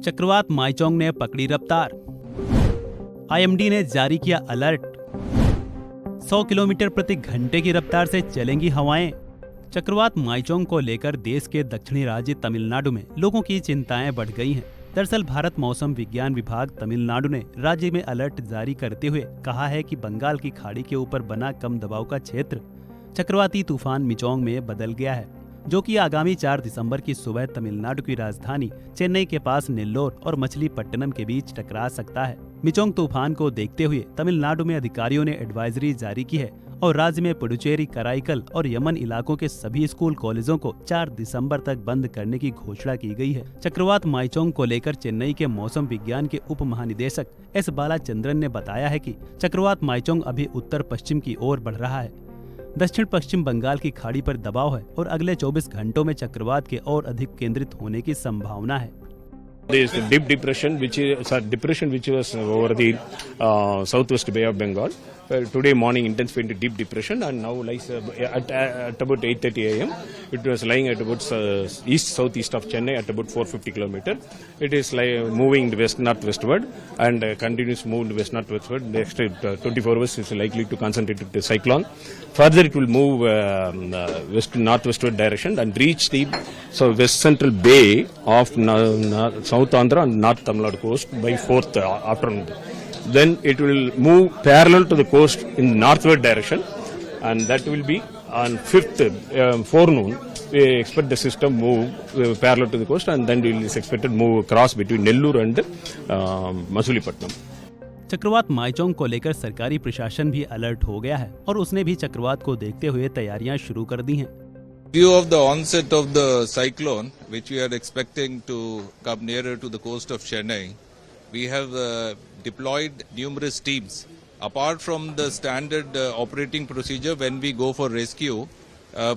चक्रवात माइचोंग ने पकड़ी रफ्तार। आईएमडी ने जारी किया अलर्ट। 100 किलोमीटर प्रति घंटे की रफ्तार से चलेंगी हवाएं। चक्रवात माइचोंग को लेकर देश के दक्षिणी राज्य तमिलनाडु में लोगों की चिंताएं बढ़ गई हैं। दरअसल भारत मौसम विज्ञान विभाग तमिलनाडु ने राज्य में अलर्ट जारी करते हुए कहा है कि बंगाल की खाड़ी के ऊपर बना कम दबाव का क्षेत्र चक्रवाती तूफान मिचोंग में बदल गया है, जो कि आगामी 4 दिसंबर की सुबह तमिलनाडु की राजधानी चेन्नई के पास नेल्लोर और मछलीपट्टनम के बीच टकरा सकता है। मिचोंग तूफान को देखते हुए तमिलनाडु में अधिकारियों ने एडवाइजरी जारी की है और राज्य में पुडुचेरी, कराईकल और यमन इलाकों के सभी स्कूल कॉलेजों को 4 दिसंबर तक बंद करने की घोषणा की गई है। चक्रवात माइचोंग को लेकर चेन्नई के मौसम विज्ञान के उप महानिदेशक एस बालाचंद्रन ने बताया है कि चक्रवात माइचोंग अभी उत्तर पश्चिम की ओर बढ़ रहा है। दक्षिण पश्चिम बंगाल की खाड़ी पर दबाव है और अगले 24 घंटों में चक्रवात के और अधिक केंद्रित होने की संभावना है। This deep depression, which was over the southwest Bay of Bengal, today morning intensified into deep depression and now lies at about 8:30 a.m. It was lying at about east southeast of Chennai at about 450 km. It is moving west northwestward and continues to move west northwestward. Next 24 hours is likely to concentrate into cyclone. Further, it will move west northwestward direction and reach the west central bay of South Andhra and North Tamil Nadu coast by 4th afternoon. Then it will move parallel to the coast in northward direction, and that will be on 5th forenoon. We expect the system move parallel to the coast, and then it is expected move across between Nellore and Masulipattnam. चक्रवात माइचोंग को लेकर सरकारी प्रशासन भी alert हो गया है और उसने भी चक्रवात को देखते हुए तैयारियां शुरू कर दी हैं। View of the onset of the cyclone, which we are expecting to come nearer to the coast of Chennai, we have deployed numerous teams. Apart from the standard operating procedure when we go for rescue,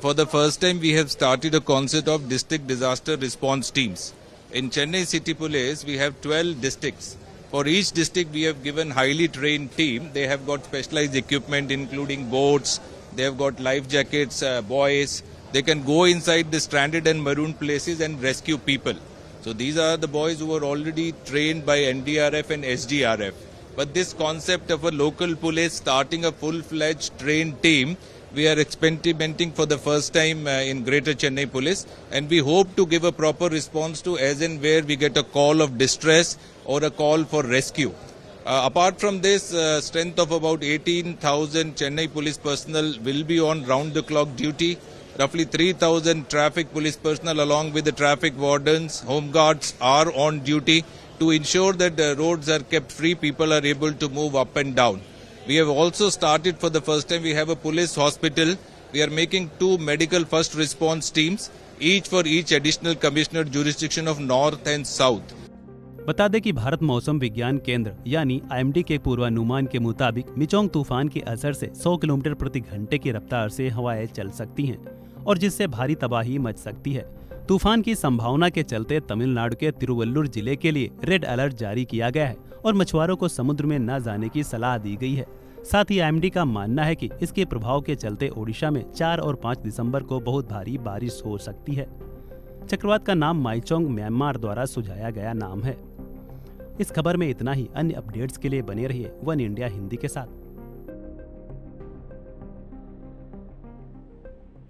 for the first time we have started a concept of district disaster response teams. In Chennai City Police, we have 12 districts. For each district, we have given highly trained team. They have got specialized equipment, including boats. They have got life jackets, buoys. They can go inside the stranded and marooned places and rescue people. So these are the boys who are already trained by NDRF and SDRF. But this concept of a local police starting a full-fledged trained team, we are experimenting for the first time in Greater Chennai Police, and we hope to give a proper response to as and where we get a call of distress or a call for rescue. Apart from this, strength of about 18,000 Chennai police personnel will be on round-the-clock duty. Roughly 3,000 traffic police personnel along with the traffic wardens, home guards are on duty to ensure that the roads are kept free, people are able to move up and down. We have also started for the first time, we have a police hospital. We are making 2 medical first response teams, each for each additional commissioner jurisdiction of North and South. बता दें कि भारत मौसम विज्ञान केंद्र यानी IMD के पूर्वानुमान के मुताबिक मिचोंग तूफान के असर से 100 किलोमीटर प्रति घंटे की रफ्तार से हवाएं चल सकती हैं और जिससे भारी तबाही मच सकती है। तूफान की संभावना के चलते तमिलनाडु के तिरुवल्लुर जिले के लिए रेड अलर्ट जारी किया गया है और मछुआरों को समुद्र में न जाने की सलाह दी गई है। साथ ही आईएमडी का मानना है कि इसके प्रभाव के चलते ओडिशा में 4 और 5 दिसंबर को बहुत भारी बारिश हो सकती है। चक्रवात का नाम माइचोंग म्यांमार द्वारा सुझाया गया नाम है। इस खबर में इतना ही। अन्य अपडेट्स के लिए बने रहिए वन इंडिया हिंदी के साथ।